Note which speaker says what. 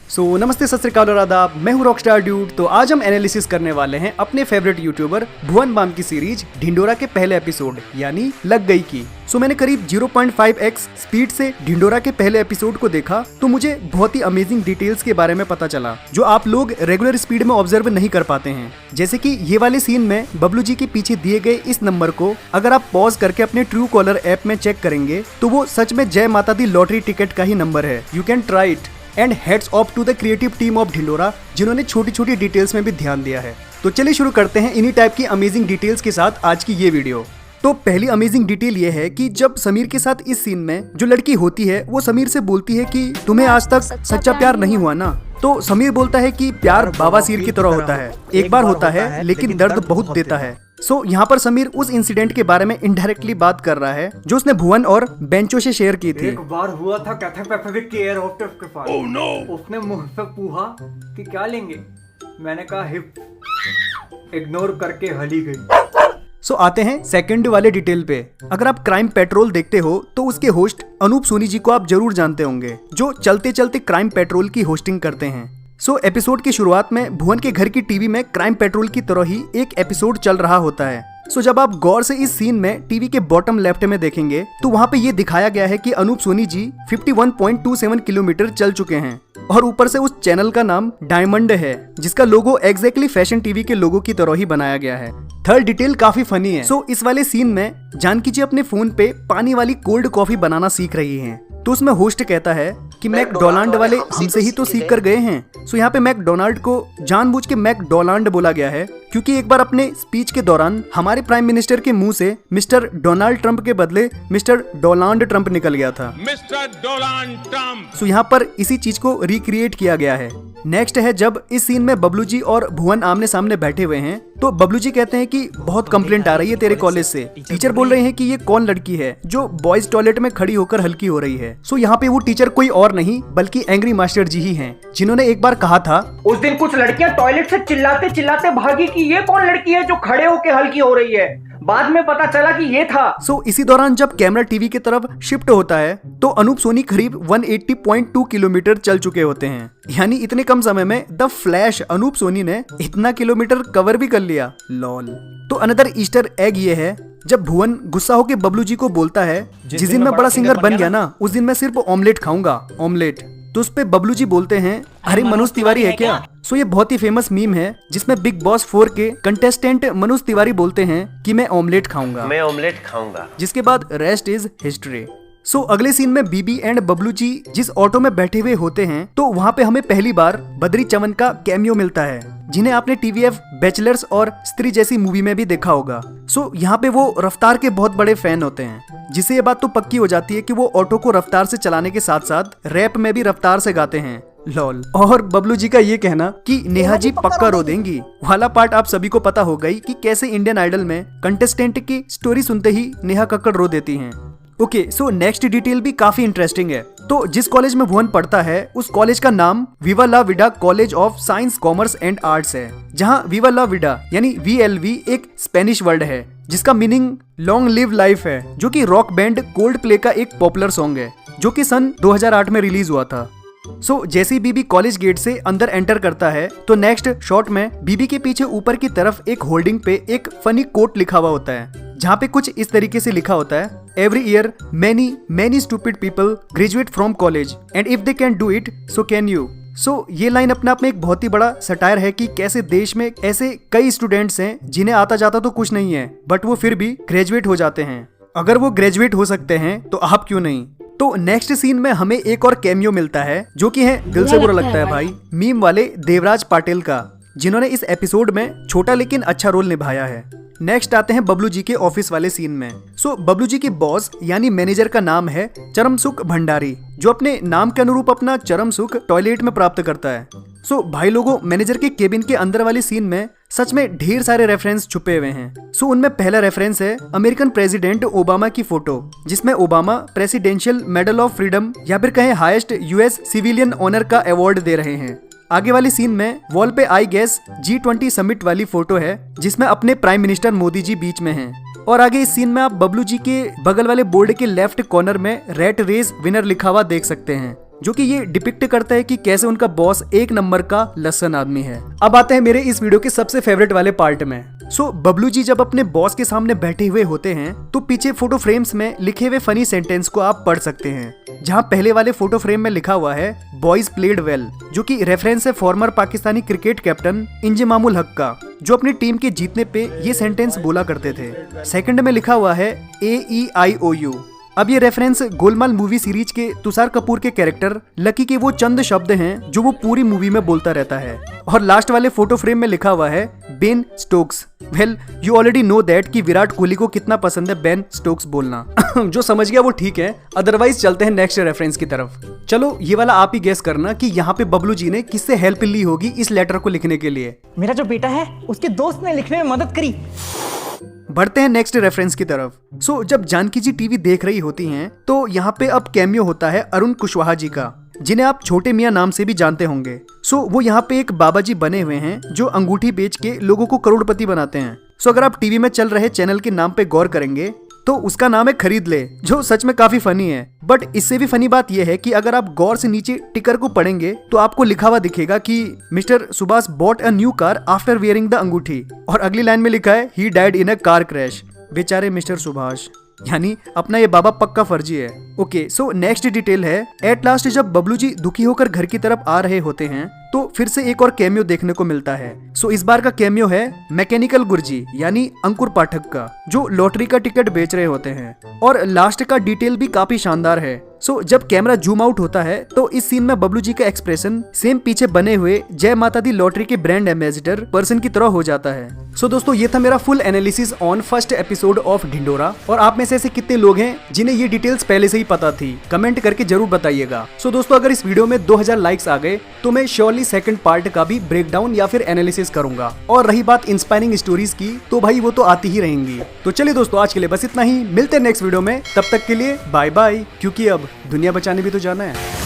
Speaker 1: नमस्ते, सत श्री अकाल और आदाब। मैं हूँ रॉकस्टार ड्यूड। तो आज हम एनालिसिस करने वाले हैं अपने फेवरेट यूट्यूबर भुवन बाम की सीरीज ढिंढोरा के पहले एपिसोड यानी लग गई की। मैंने करीब 0.5x स्पीड से ढिंढोरा के पहले एपिसोड को देखा तो मुझे बहुत ही अमेजिंग डिटेल्स के बारे में पता चला जो आप लोग रेगुलर स्पीड में ऑब्जर्व नहीं कर पाते हैं। जैसे कि ये वाले सीन में बबलू जी के पीछे दिए गए इस नंबर को अगर आप पॉज करके अपने ट्रू कॉलर ऐप में चेक करेंगे तो वो सच में जय माता दी लॉटरी टिकट का ही नंबर है। You can try it and hats off to the creative team of Dhindora जिन्होंने छोटी छोटी डिटेल्स में भी ध्यान दिया है। तो चलिए शुरू करते हैं इन्हीं टाइप की अमेजिंग डिटेल्स के साथ आज की ये वीडियो। तो पहली अमेजिंग डिटेल ये है कि जब समीर के साथ इस सीन में जो लड़की होती है वो समीर से बोलती है कि तुम्हें आज तक सच्चा प्यार नहीं हुआ ना, तो समीर बोलता है कि प्यार बाबासीर की तरह होता है, एक बार होता है लेकिन दर्द बहुत देता है। यहाँ पर समीर उस इंसिडेंट के बारे में इनडायरेक्टली बात कर रहा है जो उसने भुवन और बेंचो से शेयर की थी।
Speaker 2: एक बार हुआ था कैथेक पैसिफिक के एयरहोस्टेस के पास। Oh no! उसने मुझसे पूछा कि क्या लेंगे, मैंने कहा हिप, इग्नोर करके हली गई।
Speaker 1: आते हैं सेकंड वाले डिटेल पे। अगर आप क्राइम पेट्रोल देखते हो तो उसके होस्ट अनूप सोनी जी को आप जरूर जानते होंगे जो चलते चलते क्राइम पेट्रोल की होस्टिंग करते हैं। एपिसोड की शुरुआत में भुवन के घर की टीवी में क्राइम पेट्रोल की तरह ही एक एपिसोड चल रहा होता है। जब आप गौर से इस सीन में टीवी के बॉटम लेफ्ट में देखेंगे तो वहाँ पे ये दिखाया गया है कि अनूप सोनी जी 51.27 किलोमीटर चल चुके हैं और ऊपर से उस चैनल का नाम डायमंड है जिसका लोगो एग्जैक्टली फैशन टीवी के लोगो की तरह ही बनाया गया है। थर्ड डिटेल काफी फनी है। इस वाले सीन में जानकी जी अपने फोन पे पानी वाली कोल्ड कॉफी बनाना सीख रही हैं। तो उसमें होस्ट कहता है कि मैकडोनाल्ड वाले हमसे ही तो सीख कर गए हैं। यहाँ पे मैकडोनाल्ड को जानबूझ के मैकडोनाल्ड बोला गया है क्योंकि एक बार अपने स्पीच के दौरान हमारे प्राइम मिनिस्टर के मुंह से मिस्टर डोनाल्ड ट्रंप के बदले मिस्टर डोनाल्ड ट्रंप निकल गया था। Mister Donald Trump. यहाँ पर इसी चीज को रिक्रिएट किया गया है। नेक्स्ट है जब इस सीन में बबलू जी और भुवन आमने सामने बैठे हुए हैं तो बबलू जी कहते हैं कि बहुत कंप्लेंट आ रही है तेरे कॉलेज से। टीचर बोल रहे हैं कि ये कौन लड़की है जो बॉयज टॉयलेट में खड़ी होकर हल्की हो रही है। यहाँ पे वो टीचर कोई और नहीं बल्कि एंग्री मास्टर जी ही हैं जिन्होंने एक बार कहा था
Speaker 2: उस दिन कुछ लड़कियां टॉयलेट से चिल्लाते चिल्लाते भागी कि ये कौन लड़की है जो खड़े होके हल्की हो रही है। बाद में पता चला कि ये था।
Speaker 1: इसी दौरान जब कैमरा टीवी की तरफ शिफ्ट होता है तो अनूप सोनी करीब 180.2 किलोमीटर चल चुके होते हैं। यानी इतने कम समय में द फ्लैश अनूप सोनी ने इतना किलोमीटर कवर भी कर लिया। लॉल। तो अनदर ईस्टर एग ये है जब भुवन गुस्सा होकर बबलू जी को बोलता है जिस दिन मैं बड़ा सिंगर बन गया ना उस दिन मैं सिर्फ ऑमलेट खाऊंगा, ऑमलेट। तो उस पे बबलू जी बोलते हैं अरे मनोज तिवारी है क्या। ये बहुत ही फेमस मीम है जिसमें बिग बॉस 4 के कंटेस्टेंट मनोज तिवारी बोलते हैं कि मैं ऑमलेट खाऊंगा,
Speaker 3: मैं ऑमलेट खाऊंगा।
Speaker 1: जिसके बाद रेस्ट इज हिस्ट्री। अगले सीन में बीबी एंड बबलू जी जिस ऑटो में बैठे हुए होते हैं तो वहाँ पे हमें पहली बार बद्री चमन का कैमियो मिलता है जिन्हें आपने टीवीएफ बैचलर्स और स्त्री जैसी मूवी में भी देखा होगा। यहाँ पे वो रफ्तार के बहुत बड़े फैन होते हैं जिससे ये बात तो पक्की हो जाती है कि वो ऑटो को रफ्तार से चलाने के साथ साथ रैप में भी रफ्तार से गाते हैं। लॉल। और बबलू जी का ये कहना कि नेहा जी पक्का रो देंगी वाला पार्ट आप सभी को पता हो गई कि कैसे इंडियन आइडल में कंटेस्टेंट की स्टोरी सुनते ही नेहा कक्कड़ रो देती हैं। नेक्स्ट डिटेल भी काफी इंटरेस्टिंग है। तो जिस कॉलेज में भुवन पढ़ता है उस कॉलेज का नाम विवा ला विडा college of science commerce and arts है, जहाँ विवा ला विडा यानी VLV एक स्पेनिश वर्ड है जिसका मीनिंग लॉन्ग लिव लाइफ है, जो कि रॉक बैंड कोल्ड प्ले का एक पॉपुलर सॉन्ग है जो कि सन 2008 में रिलीज हुआ था। जैसे ही बीबी कॉलेज गेट से अंदर एंटर करता है तो नेक्स्ट शॉट में बीबी के पीछे ऊपर की तरफ एक होल्डिंग पे एक फनी कोट लिखा हुआ होता है जहाँ पे कुछ इस तरीके से लिखा होता है every year many stupid people graduate from college and if they can do it so can you. ये लाइन अपने आप में एक बहुत ही बड़ा सटायर है कि कैसे देश में ऐसे कई स्टूडेंट्स हैं जिन्हें आता जाता तो कुछ नहीं है बट वो फिर भी ग्रेजुएट हो जाते हैं। अगर वो ग्रेजुएट हो सकते हैं तो आप क्यों नहीं। नेक्स्ट सीन में हमें एक और कैमियो मिलता है जो कि है दिल से बुरा लगता है भाई मीम वाले देवराज पाटिल का, जिन्होंने इस एपिसोड में छोटा लेकिन अच्छा रोल निभाया है। नेक्स्ट आते हैं बबलू जी के ऑफिस वाले सीन में। बबलू जी के बॉस यानी मैनेजर का नाम है चरमसुख भंडारी जो अपने नाम के अनुरूप अपना चरम सुख टॉयलेट में प्राप्त करता है। भाई लोगों, मैनेजर के केबिन के अंदर वाली सीन में सच में ढेर सारे रेफरेंस छुपे हुए हैं। उनमें पहला रेफरेंस है अमेरिकन प्रेसिडेंट ओबामा की फोटो जिसमें Obama presidential medal of freedom या फिर कहें हाईएस्ट US सिविलियन ऑनर का अवार्ड दे रहे हैं। आगे वाली सीन में वॉल पे आई गेस G20 समिट वाली फोटो है जिसमें अपने प्राइम मिनिस्टर मोदी जी बीच में हैं। और आगे इस सीन में आप बबलू जी के बगल वाले बोर्ड के लेफ्ट कॉर्नर में रेट रेस विनर लिखा हुआ देख सकते हैं। जो कि ये डिपिक्ट करता है कि कैसे उनका बॉस एक नंबर का लसन आदमी है। अब आते हैं मेरे इस वीडियो के सबसे फेवरेट वाले पार्ट में। बबलू जी जब अपने बॉस के सामने बैठे हुए होते हैं तो पीछे फोटो फ्रेम्स में लिखे हुए फनी सेंटेंस को आप पढ़ सकते हैं, जहां पहले वाले फोटो फ्रेम में लिखा हुआ है बॉयज प्लेड वेल, जो कि रेफरेंस है farmer Pakistani cricket captain Inzamam-ul हक का, जो अपनी टीम के जीतने पे ये सेंटेंस बोला करते थे। सेकंड में लिखा हुआ है AEIOU। अब ये रेफरेंस गोलमाल मूवी सीरीज के तुषार कपूर के कैरेक्टर लकी के वो चंद शब्द हैं जो वो पूरी मूवी में बोलता रहता है। और लास्ट वाले फोटो फ्रेम में लिखा हुआ है Ben Stokes. Well you already know that कि विराट कोहली को कितना पसंद है बेन स्टोक्स बोलना। जो समझ गया वो ठीक है, अदरवाइज चलते हैं नेक्स्ट रेफरेंस की तरफ। चलो ये वाला आप ही गेस करना कि यहाँ पे बबलू जी ने किससे हेल्प ली होगी इस लेटर को लिखने के लिए।
Speaker 3: मेरा जो बेटा है उसके दोस्त ने लिखने में मदद करी।
Speaker 1: बढ़ते हैं नेक्स्ट रेफरेंस की तरफ। जब जानकी जी टीवी देख रही होती हैं तो यहाँ पे अब कैमियो होता है अरुण कुशवाहा जी का, जिन्हें आप छोटे मियाँ नाम से भी जानते होंगे। वो यहाँ पे एक बाबा जी बने हुए हैं जो अंगूठी बेच के लोगों को करोड़पति बनाते हैं। अगर आप टीवी में चल रहे चैनल के नाम पे गौर करेंगे तो उसका नाम है खरीद ले, जो सच में काफी फनी है। बट इससे भी फनी बात यह है कि अगर आप गौर से नीचे टिकर को पढ़ेंगे तो आपको लिखा हुआ दिखेगा कि mister Subhash bought a new car after wearing the अंगूठी, और अगली लाइन में लिखा है he died in a car crash. बेचारे मिस्टर सुभाष, यानी अपना ये बाबा पक्का फर्जी है। ओके, नेक्स्ट डिटेल है एट लास्ट जब बबलू जी दुखी होकर घर की तरफ आ रहे होते हैं तो फिर से एक और कैमियो देखने को मिलता है। इस बार का कैमियो है मैकेनिकल गुरुजी यानी अंकुर पाठक का, जो लॉटरी का टिकट बेच रहे होते हैं। और लास्ट का डिटेल भी काफी शानदार है। जब कैमरा जूम आउट होता है तो इस सीन में बबलू जी का एक्सप्रेशन सेम पीछे बने हुए जय माता दी लॉटरी के ब्रांड एम्बेसडर पर्सन की तरह हो जाता है। दोस्तों ये था मेरा full analysis on first episode of Dhindora. और आप में से ऐसे कितने लोग हैं जिन्हें ये डिटेल्स पहले से ही पता थी, कमेंट करके जरूर बताइएगा। दोस्तों अगर इस वीडियो में 2000 लाइक्स आ गए तो मैं श्योरली सेकंड पार्ट का भी ब्रेकडाउन या फिर एनालिसिस करूंगा। और रही बात इंस्पायरिंग स्टोरीज की तो भाई वो तो आती ही रहेंगी। तो चलिए दोस्तों आज के लिए बस इतना ही, मिलते हैं नेक्स्ट वीडियो में, तब तक के लिए बाय बाय, क्योंकि अब दुनिया बचाने भी तो जाना है।